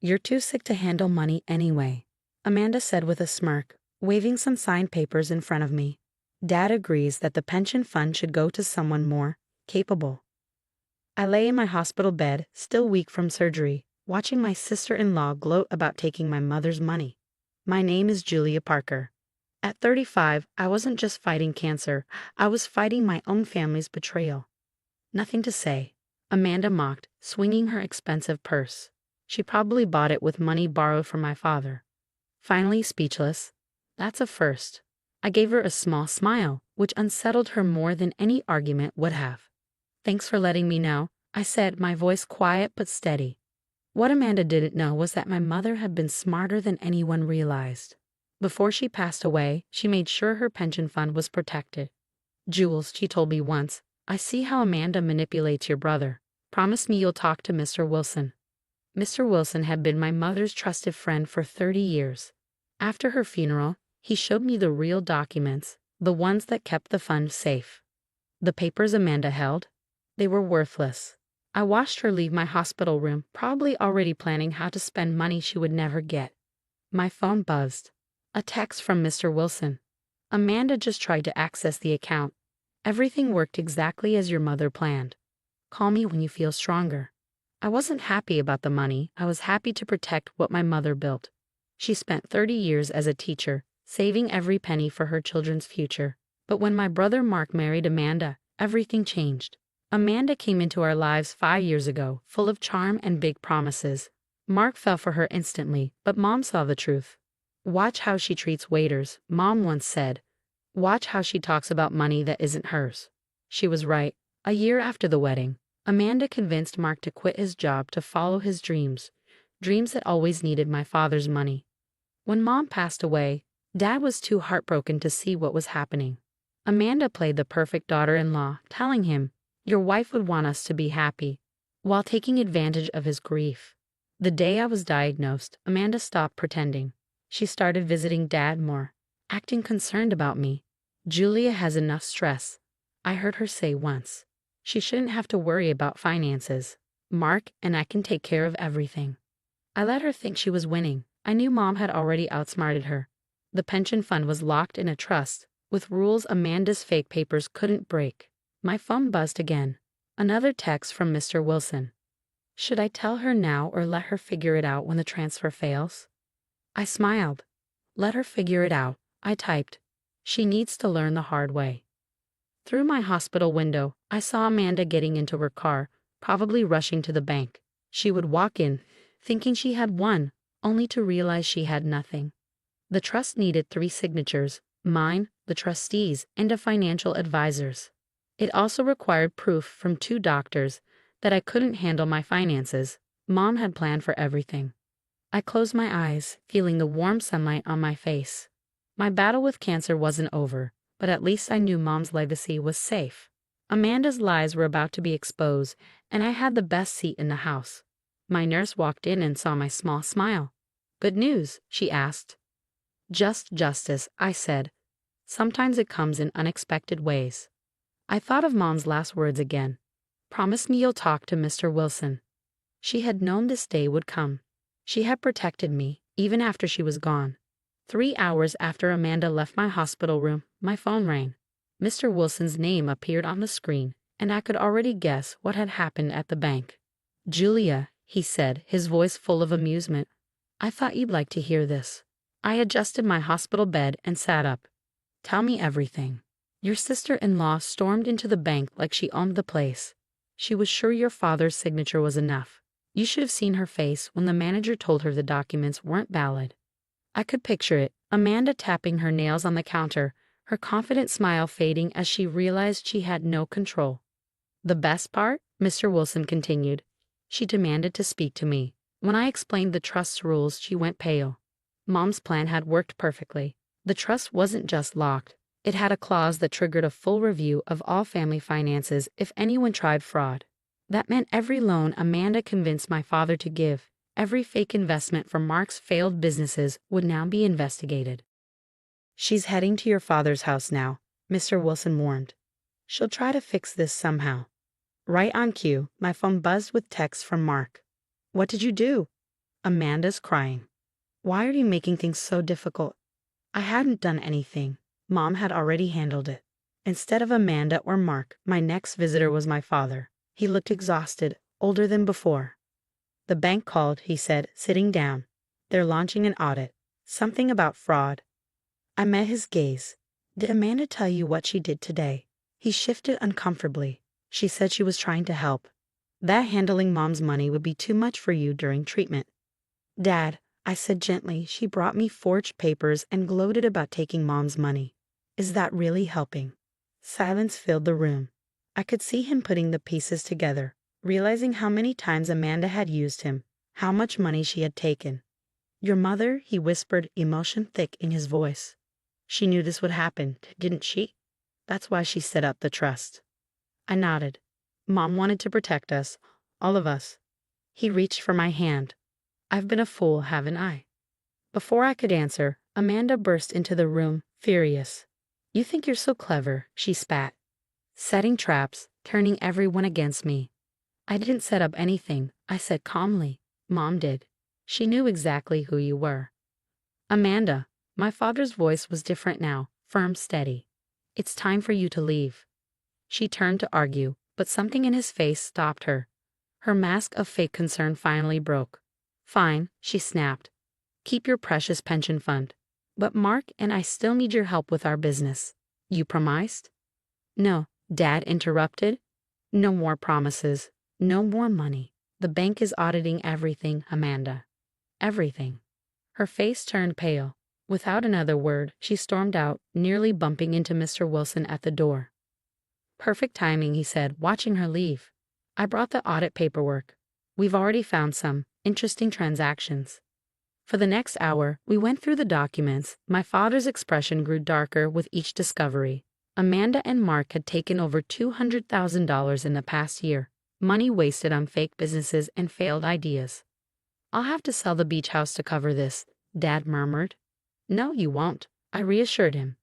You're too sick to handle money anyway, Amanda said with a smirk, waving some signed papers in front of me. Dad agrees that the pension fund should go to someone more capable. I lay in my hospital bed, still weak from surgery, watching my sister-in-law gloat about taking my mother's money. My name is Julia Parker. At 35, I wasn't just fighting cancer, I was fighting my own family's betrayal. Nothing to say, Amanda mocked, swinging her expensive purse. She probably bought it with money borrowed from my father. Finally speechless. That's a first. I gave her a small smile, which unsettled her more than any argument would have. Thanks for letting me know, I said, my voice quiet but steady. What Amanda didn't know was that my mother had been smarter than anyone realized. Before she passed away, she made sure her pension fund was protected. Jules, she told me once, I see how Amanda manipulates your brother. Promise me you'll talk to Mr. Wilson. Mr. Wilson had been my mother's trusted friend for 30 years. After her funeral, he showed me the real documents, the ones that kept the fund safe. The papers Amanda held, they were worthless. I watched her leave my hospital room, probably already planning how to spend money she would never get. My phone buzzed. A text from Mr. Wilson. Amanda just tried to access the account. Everything worked exactly as your mother planned. Call me when you feel stronger. I wasn't happy about the money. I was happy to protect what my mother built. She spent 30 years as a teacher, saving every penny for her children's future. But when my brother Mark married Amanda, everything changed. Amanda came into our lives 5 years ago, full of charm and big promises. Mark fell for her instantly, but Mom saw the truth. Watch how she treats waiters, Mom once said. Watch how she talks about money that isn't hers. She was right. A year after the wedding, Amanda convinced Mark to quit his job to follow his dreams that always needed my father's money. When Mom passed away, Dad was too heartbroken to see what was happening. Amanda played the perfect daughter-in-law, telling him, "Your wife would want us to be happy," while taking advantage of his grief. The day I was diagnosed, Amanda stopped pretending. She started visiting Dad more, acting concerned about me. "Julia has enough stress," I heard her say once. "She shouldn't have to worry about finances. Mark and I can take care of everything." I let her think she was winning. I knew Mom had already outsmarted her. The pension fund was locked in a trust, with rules Amanda's fake papers couldn't break. My phone buzzed again. Another text from Mr. Wilson. Should I tell her now or let her figure it out when the transfer fails? I smiled. Let her figure it out, I typed. She needs to learn the hard way. Through my hospital window, I saw Amanda getting into her car, probably rushing to the bank. She would walk in, thinking she had won, only to realize she had nothing. The trust needed 3 signatures, mine, the trustees, and a financial advisor's. It also required proof from 2 doctors that I couldn't handle my finances. Mom had planned for everything. I closed my eyes, feeling the warm sunlight on my face. My battle with cancer wasn't over, but at least I knew Mom's legacy was safe. Amanda's lies were about to be exposed, and I had the best seat in the house. My nurse walked in and saw my small smile. "Good news?" she asked. "Just justice," I said. "Sometimes it comes in unexpected ways." I thought of Mom's last words again. "Promise me you'll talk to Mr. Wilson." She had known this day would come. She had protected me, even after she was gone. 3 hours after Amanda left my hospital room, my phone rang. Mr. Wilson's name appeared on the screen, and I could already guess what had happened at the bank. "Julia," he said, his voice full of amusement. "I thought you'd like to hear this." I adjusted my hospital bed and sat up. "Tell me everything." "Your sister-in-law stormed into the bank like she owned the place. She was sure your father's signature was enough. You should have seen her face when the manager told her the documents weren't valid." I could picture it, Amanda tapping her nails on the counter, her confident smile fading as she realized she had no control. "The best part?" Mr. Wilson continued. "She demanded to speak to me. When I explained the trust's rules, she went pale. Mom's plan had worked perfectly. The trust wasn't just locked. It had a clause that triggered a full review of all family finances if anyone tried fraud. That meant every loan Amanda convinced my father to give, every fake investment from Mark's failed businesses would now be investigated. "She's heading to your father's house now," Mr. Wilson warned. "She'll try to fix this somehow." Right on cue, my phone buzzed with texts from Mark. "What did you do?" Amanda's crying. Why are you making things so difficult? I hadn't done anything. Mom had already handled it. Instead of Amanda or Mark, my next visitor was my father. He looked exhausted, older than before. The bank called, he said, sitting down. They're launching an audit. Something about fraud. I met his gaze. Did Amanda tell you what she did today? He shifted uncomfortably. She said she was trying to help. That handling Mom's money would be too much for you during treatment. Dad, I said gently, she brought me forged papers and gloated about taking Mom's money. Is that really helping? Silence filled the room. I could see him putting the pieces together, realizing how many times Amanda had used him, how much money she had taken. Your mother, he whispered, emotion thick in his voice. She knew this would happen, didn't she? That's why she set up the trust. I nodded. Mom wanted to protect us, all of us. He reached for my hand. I've been a fool, haven't I? Before I could answer, Amanda burst into the room, furious. You think you're so clever, she spat. Setting traps, turning everyone against me. I didn't set up anything, I said calmly. Mom did. She knew exactly who you were. Amanda, my father's voice was different now, firm, steady. It's time for you to leave. She turned to argue, but something in his face stopped her. Her mask of fake concern finally broke. Fine, she snapped. Keep your precious pension fund. But Mark and I still need your help with our business. You promised? No, Dad interrupted. No more promises. No more money. The bank is auditing everything, Amanda. Everything. Her face turned pale. Without another word, she stormed out, nearly bumping into Mr. Wilson at the door. Perfect timing, he said, watching her leave. I brought the audit paperwork. We've already found some interesting transactions. For the next hour, we went through the documents. My father's expression grew darker with each discovery. Amanda and Mark had taken over $200,000 in the past year, money wasted on fake businesses and failed ideas. I'll have to sell the beach house to cover this, Dad murmured. No, you won't, I reassured him.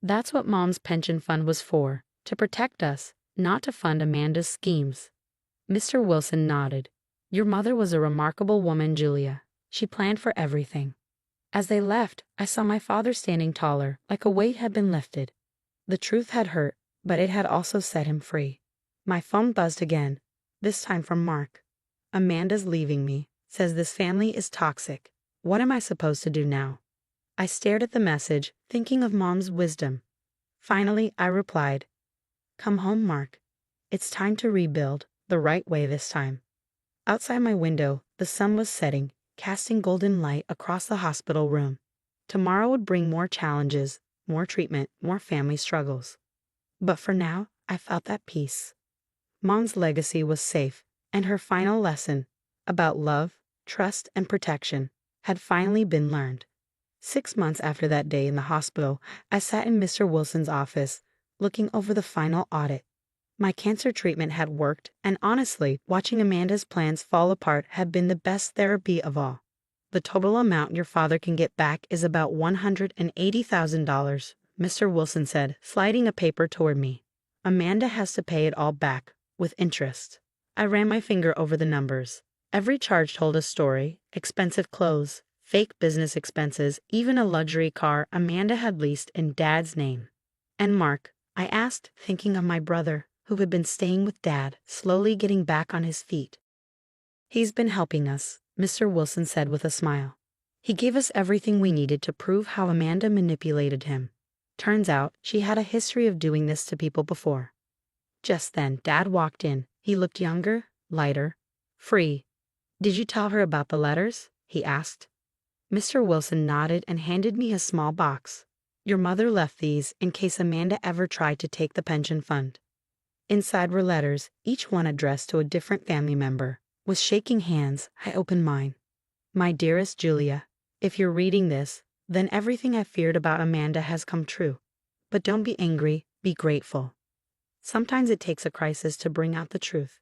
That's what Mom's pension fund was for, to protect us, not to fund Amanda's schemes. Mr. Wilson nodded. Your mother was a remarkable woman, Julia. She planned for everything. As they left, I saw my father standing taller, like a weight had been lifted. The truth had hurt, but it had also set him free. My phone buzzed again, this time from Mark. Amanda's leaving me, says this family is toxic. What am I supposed to do now? I stared at the message, thinking of Mom's wisdom. Finally, I replied, Come home, Mark. It's time to rebuild, the right way this time. Outside my window, the sun was setting, casting golden light across the hospital room. Tomorrow would bring more challenges, more treatment, more family struggles. But for now, I felt at peace. Mom's legacy was safe, and her final lesson, about love, trust, and protection, had finally been learned. 6 months after that day in the hospital, I sat in Mr. Wilson's office, looking over the final audit. My cancer treatment had worked, and honestly, watching Amanda's plans fall apart had been the best therapy of all. The total amount your father can get back is about $180,000, Mr. Wilson said, sliding a paper toward me. Amanda has to pay it all back, with interest. I ran my finger over the numbers. Every charge told a story: expensive clothes, fake business expenses, even a luxury car Amanda had leased in Dad's name. And Mark, I asked, thinking of my brother, who had been staying with Dad, slowly getting back on his feet. He's been helping us, Mr. Wilson said with a smile. He gave us everything we needed to prove how Amanda manipulated him. Turns out, she had a history of doing this to people before. Just then, Dad walked in. He looked younger, lighter, free. Did you tell her about the letters? He asked. Mr. Wilson nodded and handed me a small box. Your mother left these in case Amanda ever tried to take the pension fund. Inside were letters, each one addressed to a different family member. With shaking hands, I opened mine. My dearest Julia, if you're reading this, then everything I feared about Amanda has come true. But don't be angry, be grateful. Sometimes it takes a crisis to bring out the truth.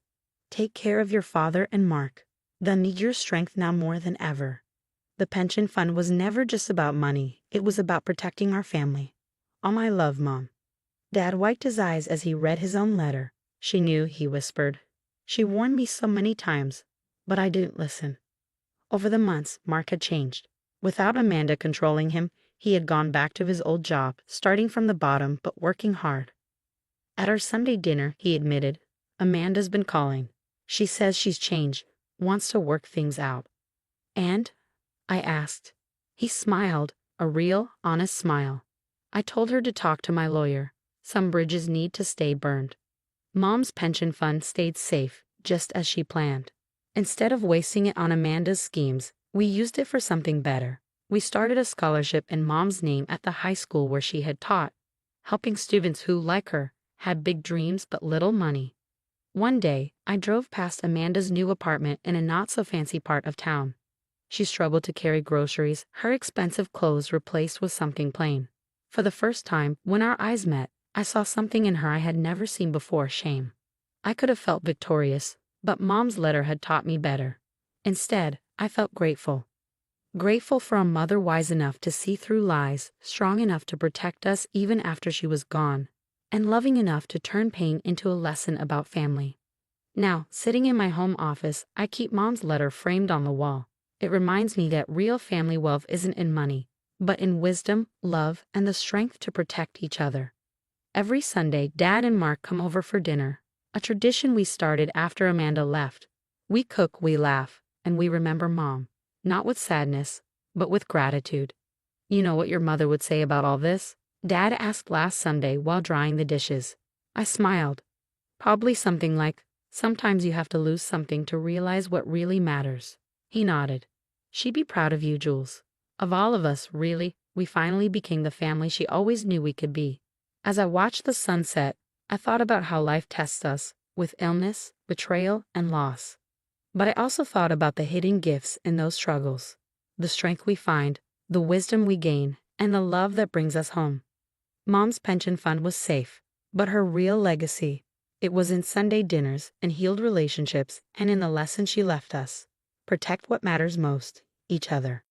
Take care of your father and Mark. They'll need your strength now more than ever. The pension fund was never just about money. It was about protecting our family. All my love, Mom. Dad wiped his eyes as he read his own letter. She knew, he whispered. She warned me so many times, but I didn't listen. Over the months, Mark had changed. Without Amanda controlling him, he had gone back to his old job, starting from the bottom but working hard. At our Sunday dinner, he admitted, "Amanda's been calling. She says she's changed, wants to work things out." "And?" I asked. He smiled, a real, honest smile. "I told her to talk to my lawyer. Some bridges need to stay burned." Mom's pension fund stayed safe, just as she planned. Instead of wasting it on Amanda's schemes, we used it for something better. We started a scholarship in Mom's name at the high school where she had taught, helping students who, like her, had big dreams but little money. One day, I drove past Amanda's new apartment in a not-so-fancy part of town. She struggled to carry groceries, her expensive clothes replaced with something plain. For the first time, when our eyes met, I saw something in her I had never seen before: shame. I could have felt victorious, but Mom's letter had taught me better. Instead, I felt grateful. Grateful for a mother wise enough to see through lies, strong enough to protect us even after she was gone, and loving enough to turn pain into a lesson about family. Now, sitting in my home office, I keep Mom's letter framed on the wall. It reminds me that real family wealth isn't in money, but in wisdom, love, and the strength to protect each other. Every Sunday, Dad and Mark come over for dinner, a tradition we started after Amanda left. We cook, we laugh, and we remember Mom, not with sadness, but with gratitude. "You know what your mother would say about all this?" Dad asked last Sunday while drying the dishes. I smiled. "Probably something like, sometimes you have to lose something to realize what really matters." He nodded. "She'd be proud of you, Jules. Of all of us, really, we finally became the family she always knew we could be." As I watched the sunset, I thought about how life tests us, with illness, betrayal, and loss. But I also thought about the hidden gifts in those struggles, the strength we find, the wisdom we gain, and the love that brings us home. Mom's pension fund was safe, but her real legacy, it was in Sunday dinners and healed relationships and in the lesson she left us. Protect what matters most, each other.